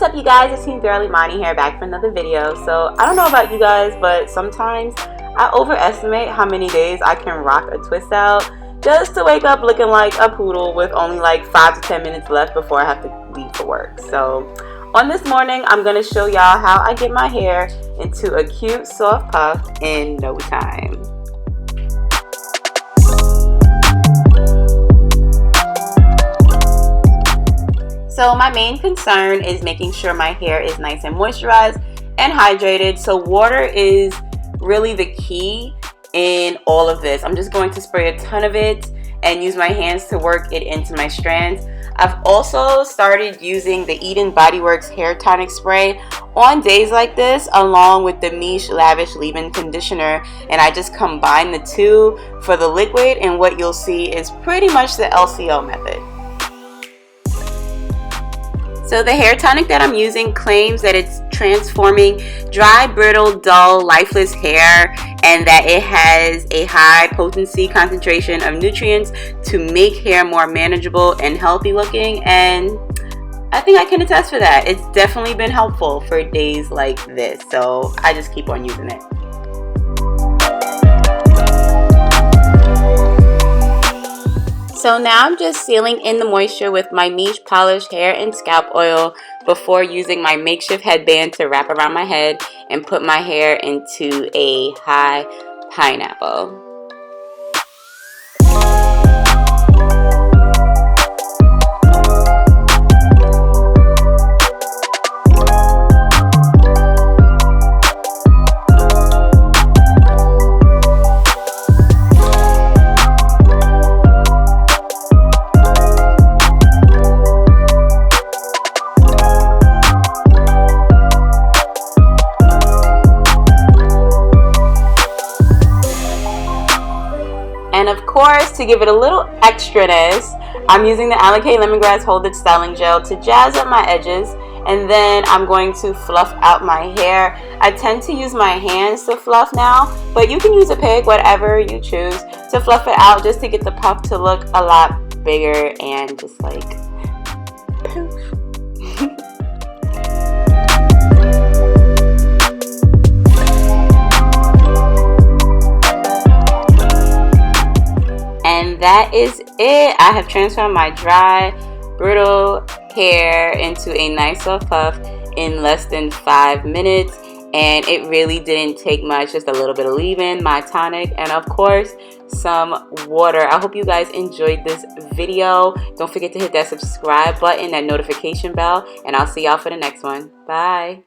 up, you guys? It's your girl Imani here, back for another video. So I don't know about you guys, but sometimes I overestimate how many days I can rock a twist out just to wake up looking like a poodle with only like 5 to 10 minutes left before I have to leave for work. So on this morning, I'm going to show y'all how I get my hair into a cute soft puff in no time. So my main concern is making sure my hair is nice and moisturized and hydrated. So water is really the key in all of this. I'm just going to spray a ton of it and use my hands to work it into my strands. I've also started using the Eden Body Works hair tonic spray on days like this, along with the Miche Lavish Leave-In Conditioner, and I just combine the two for the liquid, and what you'll see is pretty much the LCO method. So the hair tonic that I'm using claims that it's transforming dry, brittle, dull, lifeless hair, and that it has a high potency concentration of nutrients to make hair more manageable and healthy looking, and I think I can attest for that. It's definitely been helpful for days like this, so I just keep on using it. So now I'm just sealing in the moisture with my Miche Polished Hair and Scalp Oil before using my makeshift headband to wrap around my head and put my hair into a high pineapple. And of course, to give it a little extraness, I'm using the Alakay Lemongrass Hold It Styling Gel to jazz up my edges, and then I'm going to fluff out my hair. I tend to use my hands to fluff now, but you can use a pig, whatever you choose, to fluff it out just to get the puff to look a lot bigger and just like poof. And that is it. I have transformed my dry, brittle hair into a nice soft puff in less than 5 minutes. And it really didn't take much, just a little bit of leave-in, my tonic, and of course, some water. I hope you guys enjoyed this video. Don't forget to hit that subscribe button, that notification bell, and I'll see y'all for the next one. Bye.